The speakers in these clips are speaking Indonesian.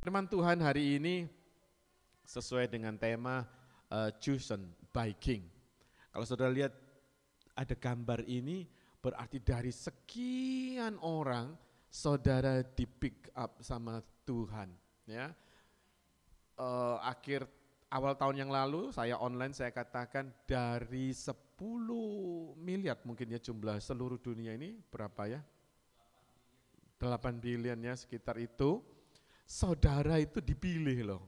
Firman Tuhan hari ini sesuai dengan tema chosen by King. Kalau saudara lihat ada gambar ini, berarti dari sekian orang saudara di pick up sama Tuhan. Ya, awal tahun yang lalu saya online, saya katakan dari 10 miliar mungkin ya jumlah seluruh dunia ini berapa ya? 8 billion ya sekitar itu. Saudara itu dipilih loh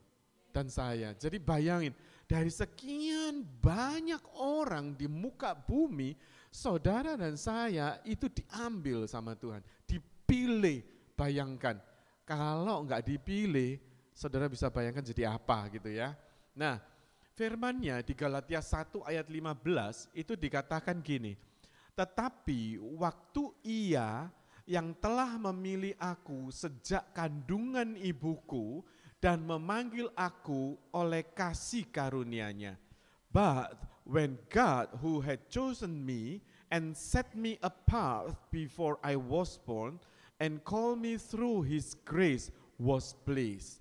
dan saya. Jadi bayangin dari sekian banyak orang di muka bumi, saudara dan saya itu diambil sama Tuhan, dipilih. Bayangkan kalau enggak dipilih, saudara bisa bayangkan jadi apa gitu ya. Nah, firman-Nya di Galatia 1 ayat 15 itu dikatakan gini, tetapi waktu Ia yang telah memilih aku sejak kandungan ibuku dan memanggil aku oleh kasih karunia-Nya. But when God who had chosen me and set me apart before I was born and called me through His grace was pleased.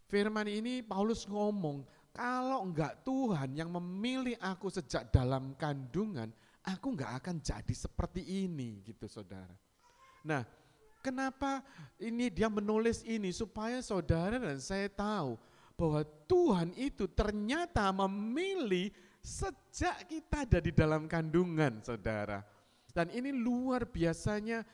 Firman ini Paulus ngomong, kalau enggak Tuhan yang memilih aku sejak dalam kandungan, aku enggak akan jadi seperti ini gitu saudara. Nah, kenapa ini dia menulis ini? Supaya saudara dan saya tahu bahwa Tuhan itu ternyata memilih sejak kita ada di dalam kandungan, saudara. Dan ini luar biasanya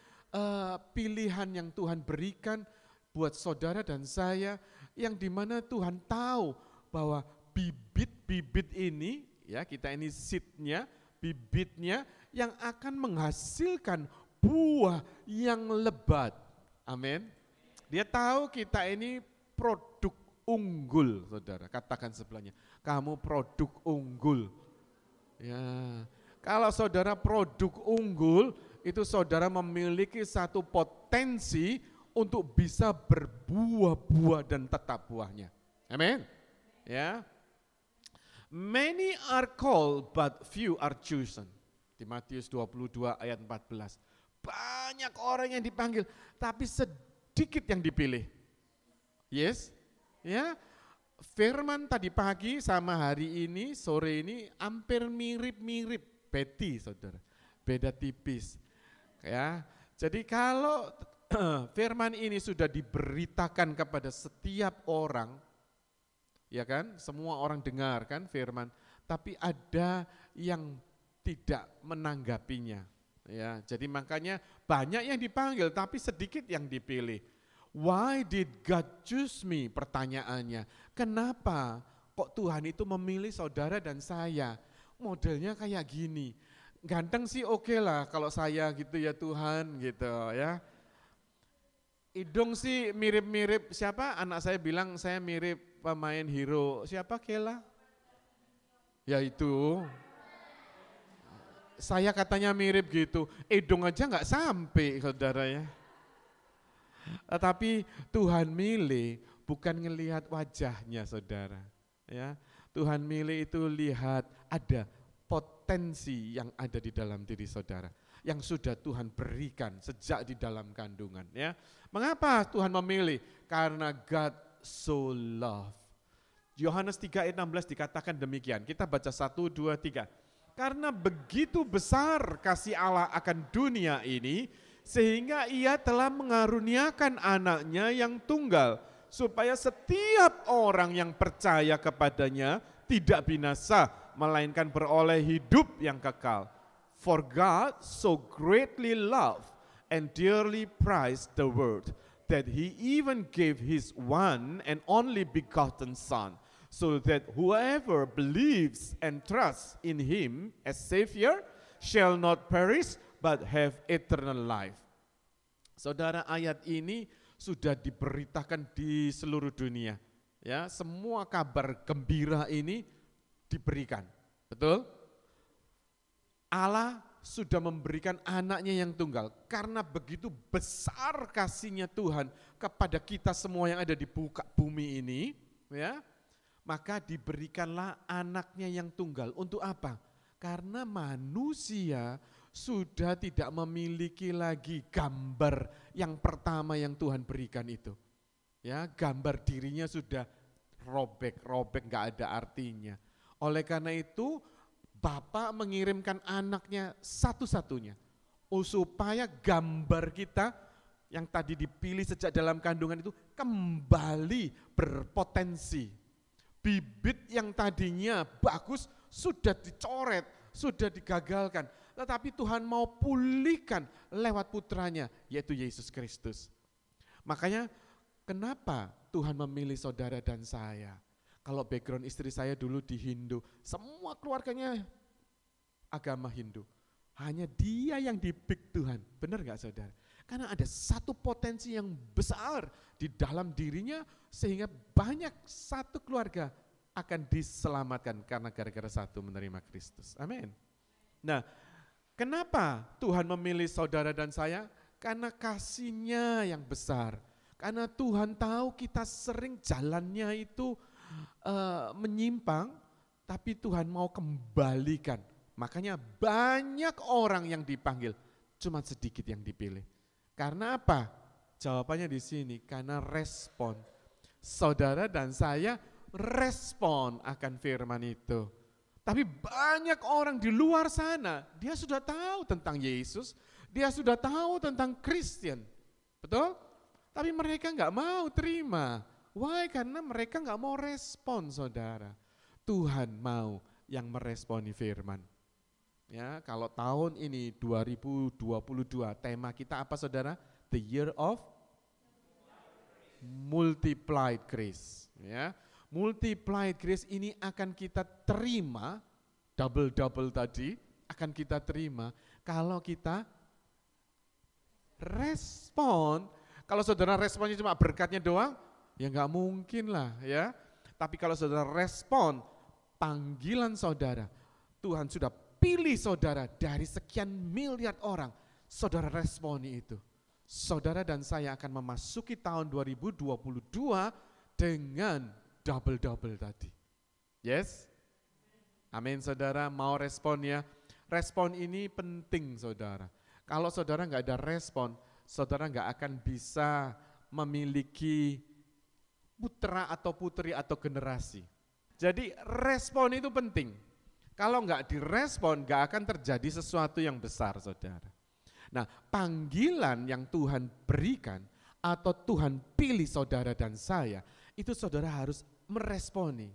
pilihan yang Tuhan berikan buat saudara dan saya, yang dimana Tuhan tahu bahwa bibit-bibit ini, ya kita ini seednya, bibitnya yang akan menghasilkan buah yang lebat. Amin. Dia tahu kita ini produk unggul, saudara. Katakan sebelahnya, kamu produk unggul. Ya, kalau saudara produk unggul, itu saudara memiliki satu potensi untuk bisa berbuah-buah dan tetap buahnya. Amin. Ya. Many are called but few are chosen. Di Matius 22 ayat 14. Banyak orang yang dipanggil, tapi sedikit yang dipilih. Yes, ya. Firman tadi pagi sama hari ini, sore ini hampir mirip-mirip, Betty, saudara. Beda tipis. Ya, jadi kalau firman ini sudah diberitakan kepada setiap orang, ya kan, semua orang dengar kan firman, tapi ada yang tidak menanggapinya. Ya, jadi makanya banyak yang dipanggil tapi sedikit yang dipilih. Why did God choose me? Pertanyaannya, kenapa kok Tuhan itu memilih saudara dan saya? Modelnya kayak gini, ganteng sih oke lah kalau saya gitu ya Tuhan gitu ya. Hidung sih mirip-mirip siapa? Anak saya bilang saya mirip pemain hero siapa Kela? Ya itu. Saya katanya mirip gitu, hidung aja nggak sampai saudara ya. Tapi Tuhan milih bukan ngelihat wajahnya saudara. Ya, Tuhan milih itu lihat ada potensi yang ada di dalam diri saudara, yang sudah Tuhan berikan sejak di dalam kandungan. Ya, mengapa Tuhan memilih? Karena God so love. Yohanes 3 ayat 16 dikatakan demikian. Kita baca 1, 2, 3. Karena begitu besar kasih Allah akan dunia ini, sehingga Ia telah mengaruniakan anaknya yang tunggal, supaya setiap orang yang percaya kepadanya tidak binasa, melainkan beroleh hidup yang kekal. For God so greatly loved and dearly prized the world, that He even gave His one and only begotten Son, so that whoever believes and trusts in Him as Savior shall not perish but have eternal life. Saudara, ayat ini sudah diberitakan di seluruh dunia. Ya, semua kabar gembira ini diberikan. Betul? Allah sudah memberikan anaknya yang tunggal. Karena begitu besar kasihnya Tuhan kepada kita semua yang ada di muka bumi ini, ya, maka diberikanlah anaknya yang tunggal. Untuk apa? Karena manusia sudah tidak memiliki lagi gambar yang pertama yang Tuhan berikan itu. Ya, gambar dirinya sudah robek nggak ada artinya. Oleh karena itu, Bapa mengirimkan anaknya satu-satunya, supaya gambar kita yang tadi dipilih sejak dalam kandungan itu kembali berpotensi. Bibit yang tadinya bagus sudah dicoret, sudah digagalkan. Tetapi Tuhan mau pulihkan lewat putranya, yaitu Yesus Kristus. Makanya kenapa Tuhan memilih saudara dan saya? Kalau background istri saya dulu di Hindu, semua keluarganya agama Hindu. Hanya dia yang dipik Tuhan, benar gak saudara? Karena ada satu potensi yang besar di dalam dirinya sehingga banyak satu keluarga akan diselamatkan karena gara-gara satu menerima Kristus. Amin. Nah, kenapa Tuhan memilih saudara dan saya? Karena kasih-Nya yang besar. Karena Tuhan tahu kita sering jalannya itu menyimpang, tapi Tuhan mau kembalikan. Makanya banyak orang yang dipanggil, cuma sedikit yang dipilih. Karena apa? Jawabannya di sini, karena respon. Saudara dan saya respon akan firman itu. Tapi banyak orang di luar sana, dia sudah tahu tentang Yesus, dia sudah tahu tentang Kristen. Betul? Tapi mereka nggak mau terima. Why? Karena mereka nggak mau respon, saudara. Tuhan mau yang meresponi firman. Ya, kalau tahun ini 2022 tema kita apa, saudara? The Year of Multiplied Grace. Ya, multiplied grace ini akan kita terima, double tadi akan kita terima kalau kita respon. Kalau saudara responnya cuma berkatnya doang, ya nggak mungkin lah ya. Tapi kalau saudara respon panggilan saudara, Tuhan sudah pilih saudara dari sekian miliar orang, saudara responi itu. Saudara dan saya akan memasuki tahun 2022 dengan double tadi. Yes? Amin saudara, mau respon ya. Respon ini penting saudara. Kalau saudara nggak ada respon, saudara nggak akan bisa memiliki putra atau putri atau generasi. Jadi respon itu penting. Kalau nggak direspon, nggak akan terjadi sesuatu yang besar, saudara. Nah, panggilan yang Tuhan berikan atau Tuhan pilih saudara dan saya, itu saudara harus meresponi.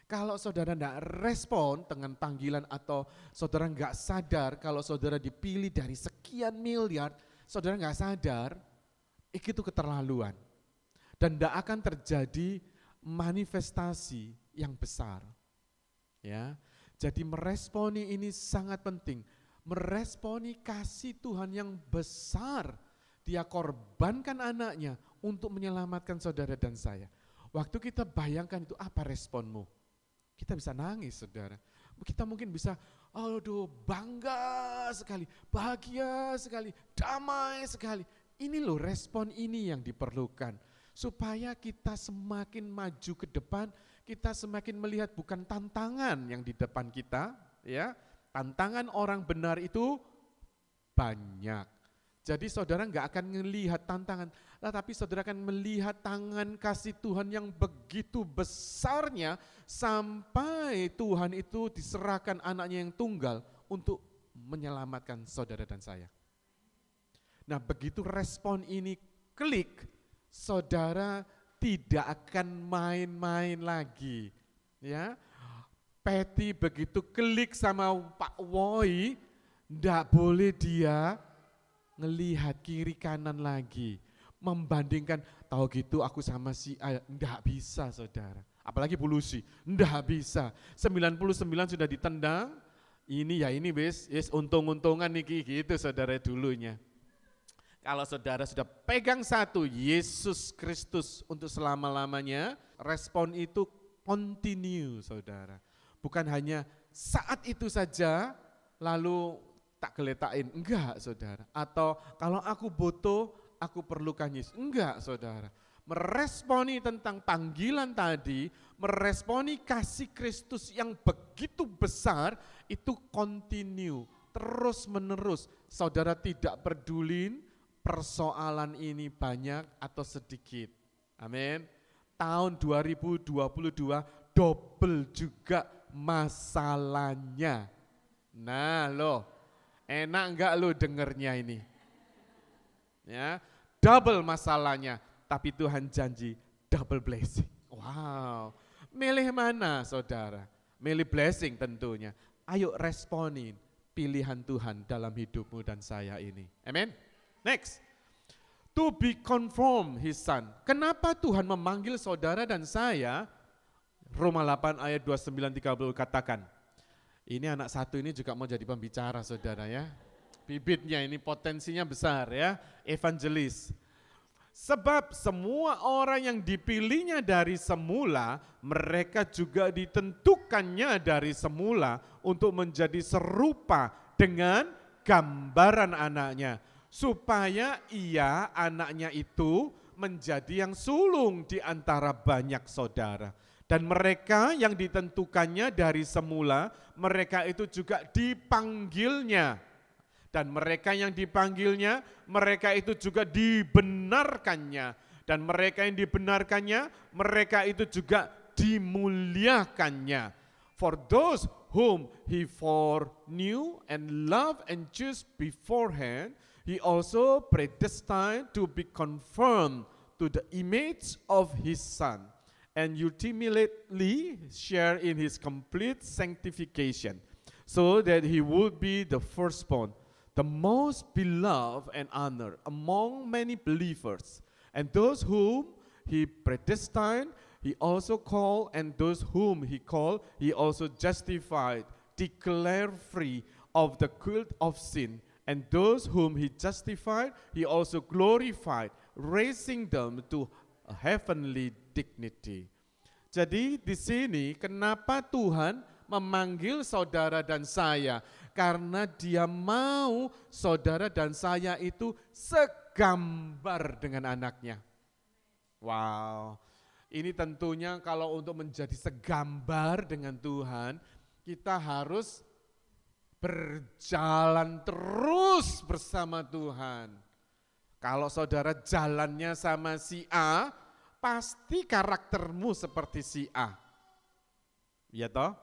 Kalau saudara nggak respon dengan panggilan atau saudara nggak sadar kalau saudara dipilih dari sekian miliar, saudara nggak sadar, itu keterlaluan. Dan tidak akan terjadi manifestasi yang besar. Ya, jadi meresponi ini sangat penting. Meresponi kasih Tuhan yang besar. Dia korbankan anaknya untuk menyelamatkan saudara dan saya. Waktu kita bayangkan itu, apa responmu? Kita bisa nangis, saudara. Kita mungkin bisa, aduh bangga sekali, bahagia sekali, damai sekali. Ini loh respon ini yang diperlukan. Supaya kita semakin maju ke depan, kita semakin melihat bukan tantangan yang di depan kita, ya. Tantangan orang benar itu banyak. Jadi saudara nggak akan melihat tantangan, tetapi saudara akan melihat tangan kasih Tuhan yang begitu besarnya sampai Tuhan itu diserahkan anaknya yang tunggal untuk menyelamatkan saudara dan saya. Nah, begitu respon ini klik, saudara tidak akan main-main lagi, ya. Patty begitu klik sama Pak Woi, ndak boleh dia ngelihat kiri kanan lagi, membandingkan tahu gitu aku sama si A, ndak bisa saudara. Apalagi polusi, ndak bisa. 99 sudah ditendang, ini ya ini wis untung-untungan nih gitu saudara dulunya. Kalau saudara sudah pegang satu, Yesus Kristus untuk selama-lamanya, respon itu continue saudara. Bukan hanya saat itu saja, lalu tak geletakin, enggak saudara. Atau kalau aku butuh, aku perlukan Yesus, enggak saudara. Meresponi tentang panggilan tadi, meresponi kasih Kristus yang begitu besar, itu continue, terus menerus. Saudara tidak pedulin persoalan ini banyak atau sedikit. Amin. Tahun 2022 double juga masalahnya. Nah loh, enak enggak lo dengernya ini? Ya, double masalahnya, tapi Tuhan janji double blessing. Wow, milih mana saudara? Milih blessing tentunya. Ayo responin pilihan Tuhan dalam hidupmu dan saya ini. Amin. Next. To be conformed his son. Kenapa Tuhan memanggil saudara dan saya? Roma 8 ayat 29-30 katakan. Ini anak satu ini juga mau jadi pembicara saudara ya. Bibitnya ini potensinya besar ya. Evangelis. Sebab semua orang yang dipilihnya dari semula, mereka juga ditentukannya dari semula untuk menjadi serupa dengan gambaran anaknya. Supaya ia, anaknya itu, menjadi yang sulung di antara banyak saudara. Dan mereka yang ditentukannya dari semula, mereka itu juga dipanggilnya. Dan mereka yang dipanggilnya, mereka itu juga dibenarkannya. Dan mereka yang dibenarkannya, mereka itu juga dimuliakannya. For those whom he foreknew and loved and chose beforehand, he also predestined to be conformed to the image of his son, and ultimately share in his complete sanctification, so that he would be the firstborn, the most beloved and honored among many believers. And those whom he predestined, he also called, and those whom he called, he also justified, declared free of the guilt of sin. And those whom he justified, he also glorified, raising them to a heavenly dignity. Jadi di sini kenapa Tuhan memanggil saudara dan saya? Karena dia mau saudara dan saya itu segambar dengan anaknya. Wow, ini tentunya kalau untuk menjadi segambar dengan Tuhan, kita harus berjalan terus bersama Tuhan. Kalau saudara jalannya sama si A, pasti karaktermu seperti si A. Ya toh?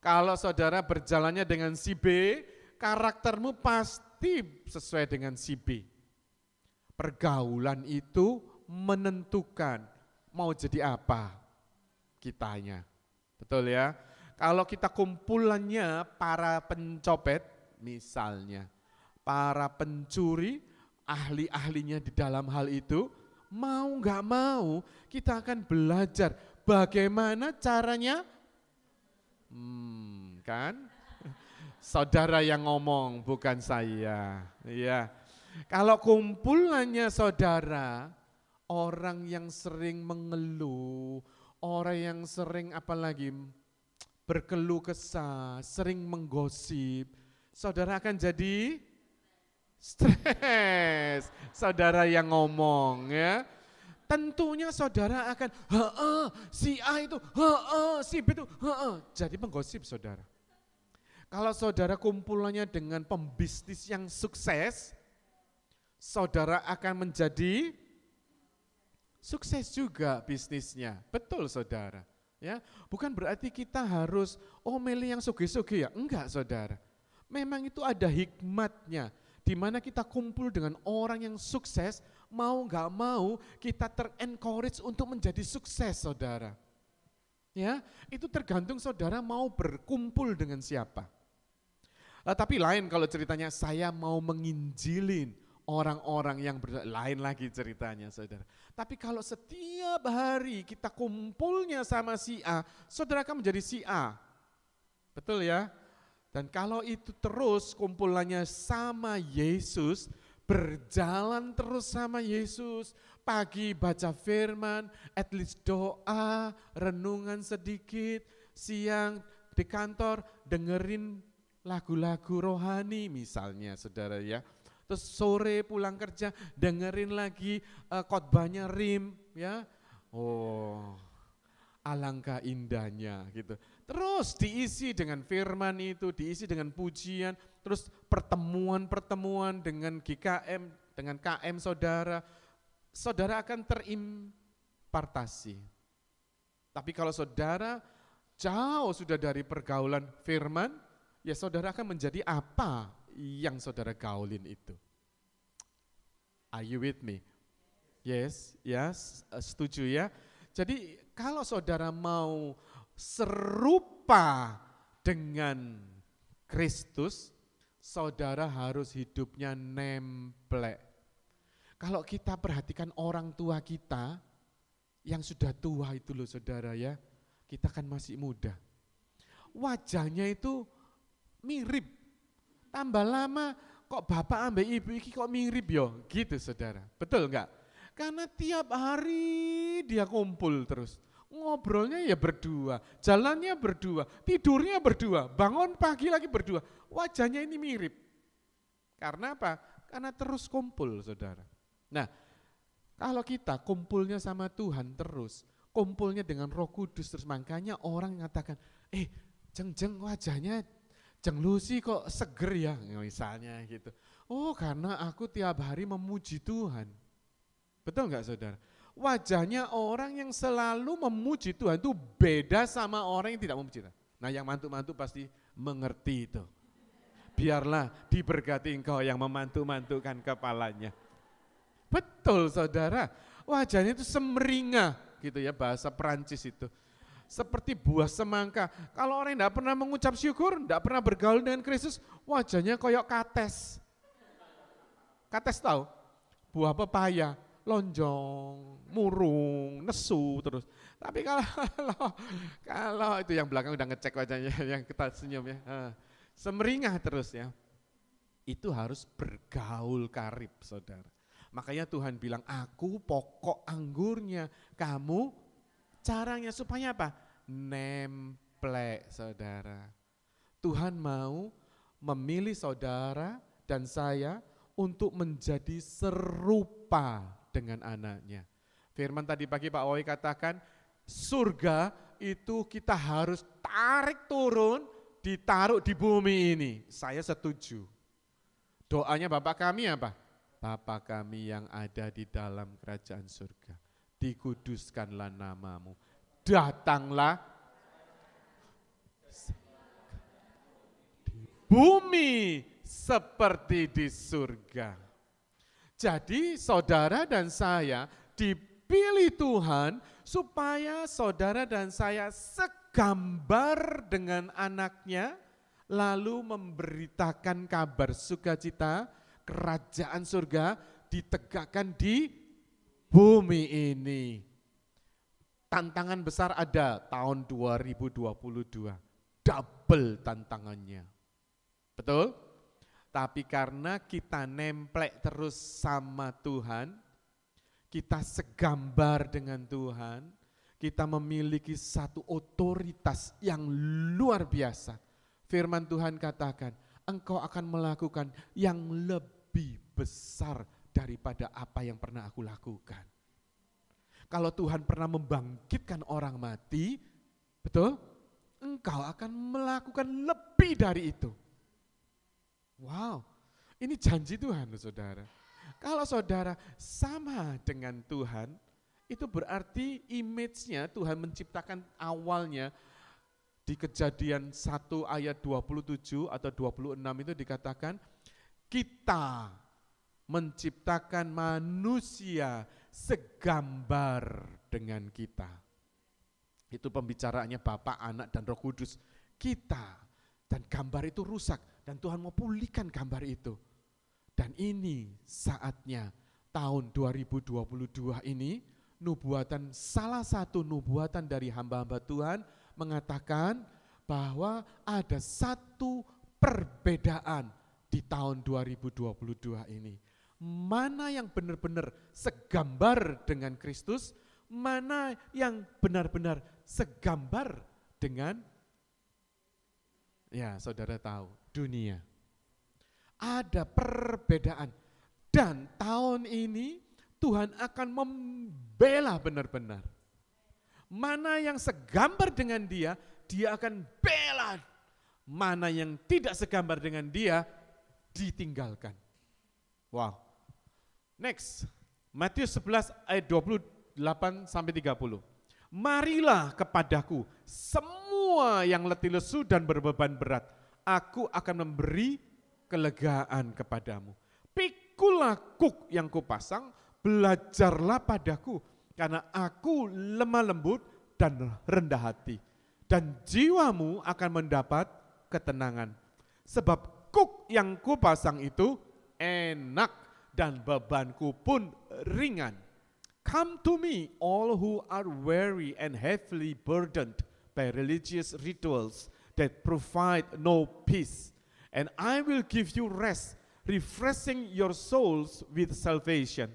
Kalau saudara berjalannya dengan si B, karaktermu pasti sesuai dengan si B. Pergaulan itu menentukan mau jadi apa kitanya. Betul ya? Kalau kita kumpulannya para pencopet misalnya, para pencuri, ahli-ahlinya di dalam hal itu, mau nggak mau kita akan belajar bagaimana caranya, kan? Saudara yang ngomong bukan saya, ya. Kalau kumpulannya saudara, orang yang sering mengeluh, orang yang sering apalagi berkeluh kesah, sering menggosip, saudara akan jadi stres. Saudara yang ngomong ya, tentunya saudara akan si A itu, si B itu, jadi penggosip saudara. Kalau saudara kumpulannya dengan pembisnis yang sukses, saudara akan menjadi sukses juga bisnisnya. Betul saudara. Ya, bukan berarti kita harus milih yang sugih-sugih ya, enggak saudara. Memang itu ada hikmatnya, di mana kita kumpul dengan orang yang sukses, mau enggak mau kita ter-encourage untuk menjadi sukses saudara. Ya, itu tergantung saudara mau berkumpul dengan siapa. Tapi lain kalau ceritanya saya mau menginjilin orang-orang yang lain lagi ceritanya saudara. Tapi kalau setiap hari kita kumpulnya sama si A, saudara akan menjadi si A. Betul ya? Dan kalau itu terus kumpulannya sama Yesus, berjalan terus sama Yesus, pagi baca firman, at least doa, renungan sedikit, siang di kantor dengerin lagu-lagu rohani misalnya saudara ya. Terus sore pulang kerja dengerin lagi khotbahnya Rim ya. Oh, alangkah indahnya gitu. Terus diisi dengan firman itu, diisi dengan pujian, terus pertemuan-pertemuan dengan GKM, dengan KM saudara. Saudara akan impartasi. Tapi kalau saudara jauh sudah dari pergaulan firman, ya saudara akan menjadi apa yang saudara gaulin itu. Are you with me? Yes, setuju ya. Jadi kalau saudara mau serupa dengan Kristus, saudara harus hidupnya nemplek. Kalau kita perhatikan orang tua kita, yang sudah tua itu loh saudara ya, kita kan masih muda. Wajahnya itu mirip, tambah lama kok bapak ambil ibu iki kok mirip yo, gitu saudara. Betul enggak? Karena tiap hari dia kumpul terus. Ngobrolnya ya berdua, jalannya berdua, tidurnya berdua, bangun pagi lagi berdua. Wajahnya ini mirip. Karena apa? Karena terus kumpul saudara. Nah, kalau kita kumpulnya sama Tuhan terus, kumpulnya dengan Roh Kudus terus, makanya orang mengatakan, jeng wajahnya Jeng Lucy kok seger ya, misalnya gitu. Oh karena aku tiap hari memuji Tuhan. Betul enggak saudara? Wajahnya orang yang selalu memuji Tuhan itu beda sama orang yang tidak memuji Tuhan. Nah yang mantu-mantu pasti mengerti itu. Biarlah diberkati engkau yang memantu-mantukan kepalanya. Betul saudara, wajahnya itu semeringah gitu ya, bahasa Perancis itu. Seperti buah semangka. Kalau orang yang tidak pernah mengucap syukur, tidak pernah bergaul dengan Kristus, wajahnya koyok kates. Kates tahu? Buah pepaya, lonjong, murung, nesu terus. Tapi kalau itu yang belakang udah ngecek wajahnya, yang kita senyum ya, semeringah terus ya. Itu harus bergaul karib saudara. Makanya Tuhan bilang, aku pokok anggurnya, kamu caranya supaya apa? Nemplek saudara. Tuhan mau memilih saudara dan saya untuk menjadi serupa dengan anaknya. Firman tadi pagi Pak Owi katakan, surga itu kita harus tarik turun, ditaruh di bumi ini. Saya setuju. Doanya Bapak kami apa? Bapa kami yang ada di dalam kerajaan surga, dikuduskanlah namamu, datanglah di bumi seperti di surga. Jadi saudara dan saya dipilih Tuhan supaya saudara dan saya segambar dengan anaknya, lalu memberitakan kabar sukacita kerajaan surga ditegakkan di bumi ini. Tantangan besar ada tahun 2022, double tantangannya. Betul? Tapi karena kita nemplek terus sama Tuhan, kita segambar dengan Tuhan, kita memiliki satu otoritas yang luar biasa. Firman Tuhan katakan, engkau akan melakukan yang lebih besar daripada apa yang pernah aku lakukan. Kalau Tuhan pernah membangkitkan orang mati, betul? Engkau akan melakukan lebih dari itu. Wow, ini janji Tuhan saudara. Kalau saudara sama dengan Tuhan, itu berarti image-nya Tuhan menciptakan awalnya. Di Kejadian 1 ayat 27 atau 26 itu dikatakan, kita menciptakan manusia segambar dengan kita. Itu pembicaraannya Bapa, Anak, dan Roh Kudus. Kita, dan gambar itu rusak, dan Tuhan mau pulihkan gambar itu. Dan ini saatnya tahun 2022 ini, nubuatan, salah satu nubuatan dari hamba-hamba Tuhan mengatakan bahwa ada satu perbedaan di tahun 2022 ini. Mana yang benar-benar segambar dengan Kristus, mana yang benar-benar segambar dengan, ya saudara tahu, dunia. Ada perbedaan. Dan tahun ini Tuhan akan membela benar-benar. Mana yang segambar dengan dia, dia akan bela. Mana yang tidak segambar dengan dia, ditinggalkan. Wow. Next, Matius 11 ayat 20 8 sampai 30. Marilah kepadaku semua yang letih lesu dan berbeban berat. Aku akan memberi kelegaan kepadamu. Pikulah kuk yang kupasang, belajarlah padaku. Karena aku lemah lembut dan rendah hati. Dan jiwamu akan mendapat ketenangan. Sebab kuk yang kupasang itu enak dan bebanku pun ringan. Come to me, all who are weary and heavily burdened by religious rituals that provide no peace, and I will give you rest, refreshing your souls with salvation.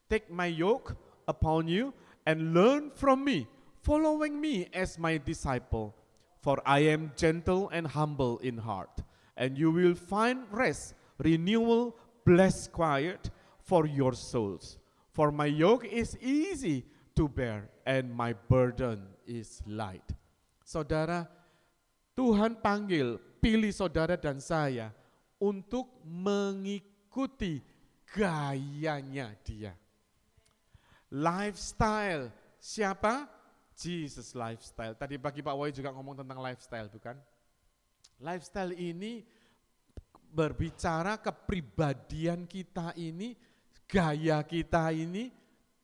Take my yoke upon you and learn from me, following me as my disciple. For I am gentle and humble in heart, and you will find rest, renewal, blessed quiet for your souls. For my yoke is easy to bear and my burden is light. Saudara, Tuhan panggil, pilih saudara dan saya untuk mengikuti gayanya Dia. Lifestyle, siapa? Jesus lifestyle. Tadi pagi Pak Wai juga ngomong tentang lifestyle, bukan? Lifestyle ini berbicara kepribadian kita ini, gaya kita ini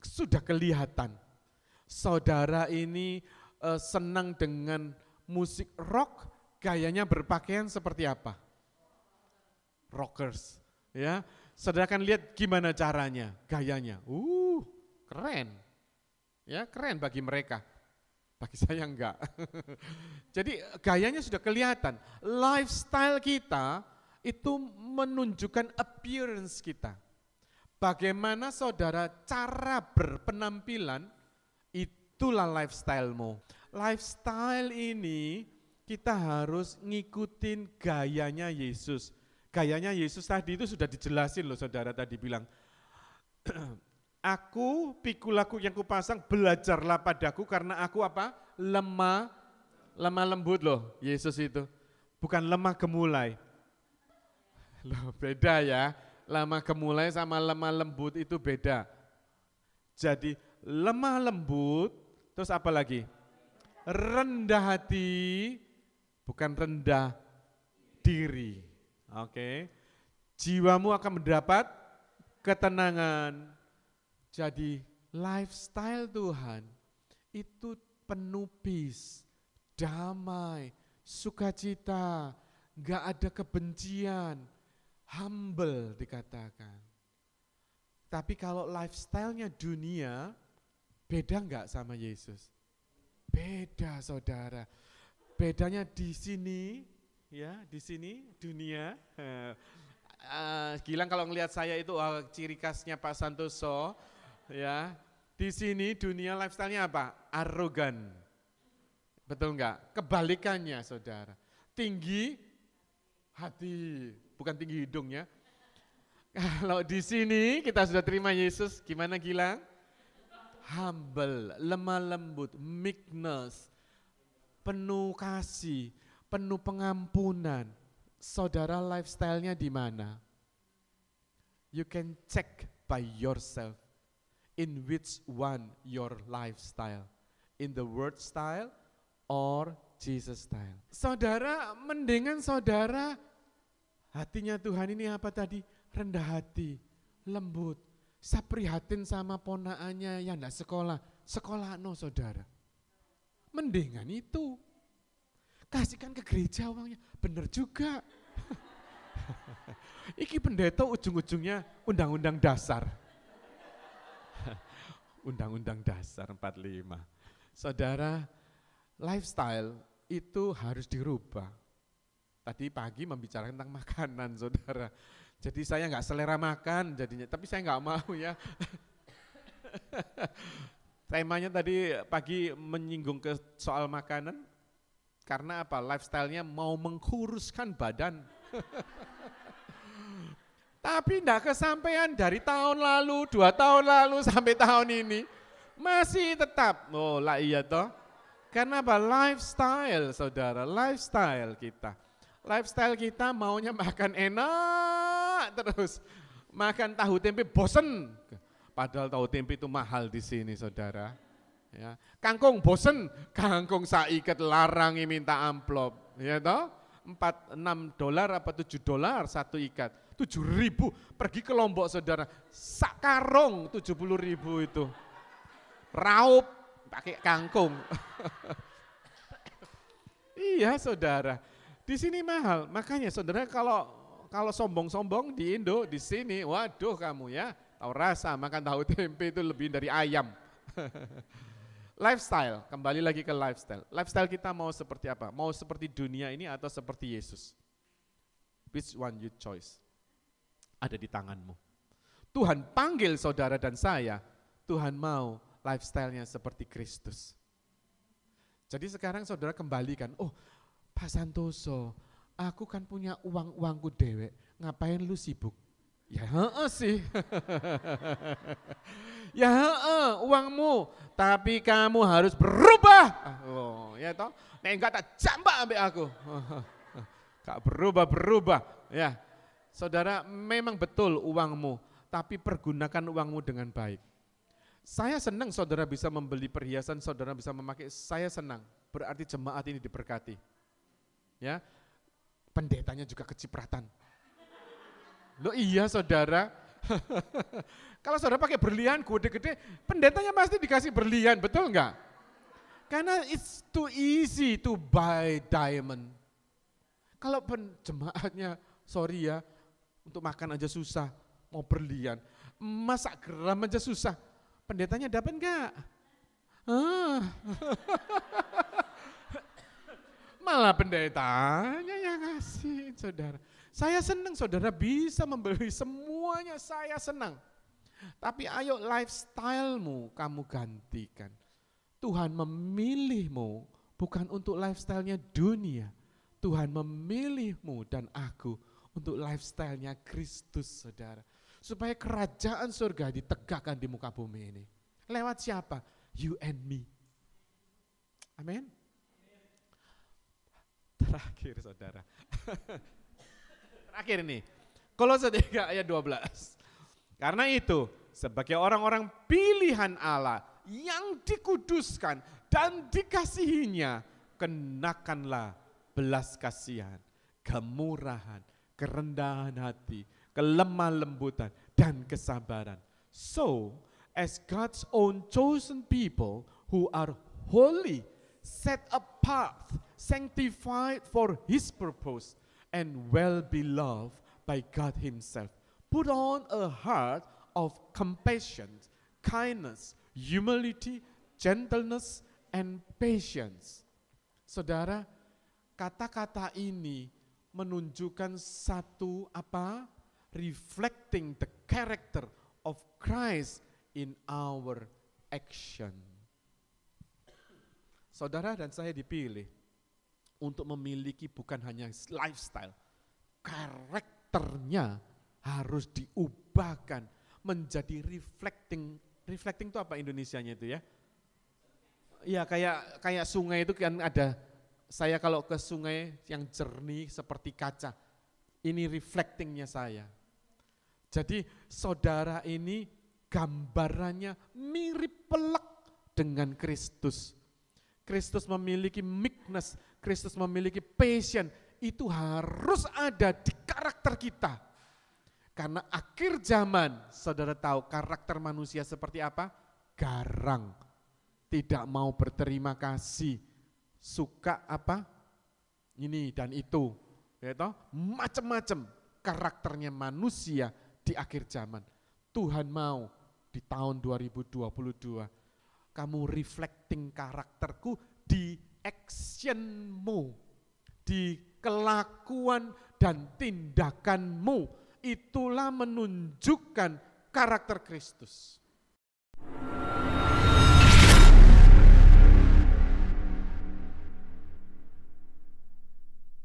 sudah kelihatan. Saudara ini senang dengan musik rock, gayanya berpakaian seperti apa? Rockers, ya. Saudara kan lihat gimana caranya, gayanya. Keren. Ya, keren bagi mereka. Bagi saya enggak. Jadi gayanya sudah kelihatan. Lifestyle kita itu menunjukkan appearance kita. Bagaimana saudara cara berpenampilan, itulah lifestyle-mu. Lifestyle ini kita harus ngikutin gayanya Yesus. Gayanya Yesus tadi itu sudah dijelasin loh, saudara tadi bilang, aku pikulaku yang kupasang, belajarlah padaku karena aku apa? Lemah lembut loh Yesus itu. Bukan lemah gemulai. Loh beda ya. Lemah gemulai sama lemah lembut itu beda. Jadi lemah lembut, terus apa lagi? Rendah hati, bukan rendah diri. Oke. Jiwamu akan mendapat ketenangan. Jadi lifestyle Tuhan itu penuh peace, damai, sukacita, enggak ada kebencian. Humble dikatakan. Tapi kalau lifestyle-nya dunia, beda enggak sama Yesus? Beda saudara. Bedanya di sini, ya di sini dunia. Gilang kalau ngelihat saya itu ciri khasnya Pak Santoso, ya di sini dunia lifestyle-nya apa? Arogan. Betul enggak? Kebalikannya saudara. Tinggi hati. Bukan tinggi hidungnya. Kalau di sini kita sudah terima Yesus, gimana Gilang? Humble, lemah lembut, meekness, penuh kasih, penuh pengampunan. Saudara lifestyle-nya di mana? You can check by yourself in which one your lifestyle, in the word style or Jesus style. Saudara, mendingan saudara hatinya Tuhan ini apa tadi? Rendah hati, lembut. Saya prihatin sama ponaannya yang enggak sekolah. Sekolah no saudara. Mendingan itu. Kasihkan ke gereja uangnya. Bener juga. Iki pendeta ujung-ujungnya undang-undang dasar. Undang-undang dasar 45. Saudara, lifestyle itu harus dirubah. Tadi pagi membicarakan tentang makanan, saudara. Jadi saya nggak selera makan jadinya, tapi saya nggak mau ya. Temanya tadi pagi menyinggung ke soal makanan, karena apa? Lifestyle-nya mau mengkuruskan badan. Tapi enggak kesampaian dari tahun lalu, 2 tahun lalu sampai tahun ini. Masih tetap, oh lah iya toh. Karena apa? Lifestyle saudara, lifestyle kita. Lifestyle kita maunya makan enak terus. Makan tahu tempe bosen. Padahal tahu tempe itu mahal di sini, saudara. Ya. Kangkung bosen, kangkung saiket larangi minta amplop, ya toh? 4-6 dolar apa 7 dolar satu ikat, 7.000 pergi ke Lombok saudara, sak karung 70.000 itu, raup pakai kangkung. Iya saudara, di sini mahal, makanya saudara kalau sombong-sombong di Indo, di sini, waduh kamu ya, tahu rasa makan tahu tempe itu lebih dari ayam. Lifestyle, kembali lagi ke lifestyle. Lifestyle kita mau seperti apa? Mau seperti dunia ini atau seperti Yesus? Which one you choice? Ada di tanganmu. Tuhan panggil saudara dan saya, Tuhan mau lifestyle-nya seperti Kristus. Jadi sekarang saudara kembalikan, oh Pak Santoso, aku kan punya uangku dewek, ngapain lu sibuk? Ya sih. Ya uangmu, tapi kamu harus berubah. Oh, ya toh, nek enggak tak jambak ambek aku. Gak berubah. Ya, saudara memang betul uangmu, tapi pergunakan uangmu dengan baik. Saya senang saudara bisa membeli perhiasan, saudara bisa memakai, saya senang. Berarti jemaat ini diberkati. Ya, pendetanya juga kecipratan. Loh iya saudara. Kalau saudara pakai berlian gede-gede, pendetanya pasti dikasih berlian, betul enggak? Karena it's too easy to buy diamond. Kalau jemaatnya, sorry ya, untuk makan aja susah, mau berlian. Masak geram aja susah, pendetanya dapat enggak? Malah pendetanya yang ngasih, saudara. Saya senang saudara bisa membeli semuanya, saya senang. Tapi ayo lifestyle-mu kamu gantikan. Tuhan memilihmu bukan untuk lifestyle-nya dunia. Tuhan memilihmu dan aku untuk lifestyle-nya Kristus, saudara. Supaya kerajaan surga ditegakkan di muka bumi ini. Lewat siapa? You and me. Amin. Terakhir saudara. Terakhir ini, Kolose 3 ayat 12. Karena itu, sebagai orang-orang pilihan Allah yang dikuduskan dan dikasihinya, kenakanlah belas kasihan, kemurahan, kerendahan hati, kelemah lembutan, dan kesabaran. So, as God's own chosen people who are holy, set apart, sanctified for His purpose, and well beloved by God Himself. Put on a heart of compassion, kindness, humility, gentleness, and patience. Saudara, kata-kata ini menunjukkan satu apa? Reflecting the character of Christ in our action. Saudara dan saya dipilih untuk memiliki bukan hanya lifestyle, karakternya harus diubahkan menjadi reflecting. Reflecting itu apa Indonesianya itu ya? Ya kayak sungai itu kan ada, saya kalau ke sungai yang jernih seperti kaca, ini reflectingnya saya. Jadi saudara ini gambarannya mirip pelak dengan Kristus. Kristus memiliki meekness, Kristus memiliki passion, itu harus ada di karakter kita. Karena akhir zaman, saudara tahu karakter manusia seperti apa? Garang, tidak mau berterima kasih, suka apa? Ini dan itu, ya toh? Macam-macam karakternya manusia di akhir zaman. Tuhan mau di tahun 2022, kamu reflecting karakterku di actionmu, di kelakuan dan tindakanmu. Itulah menunjukkan karakter Kristus.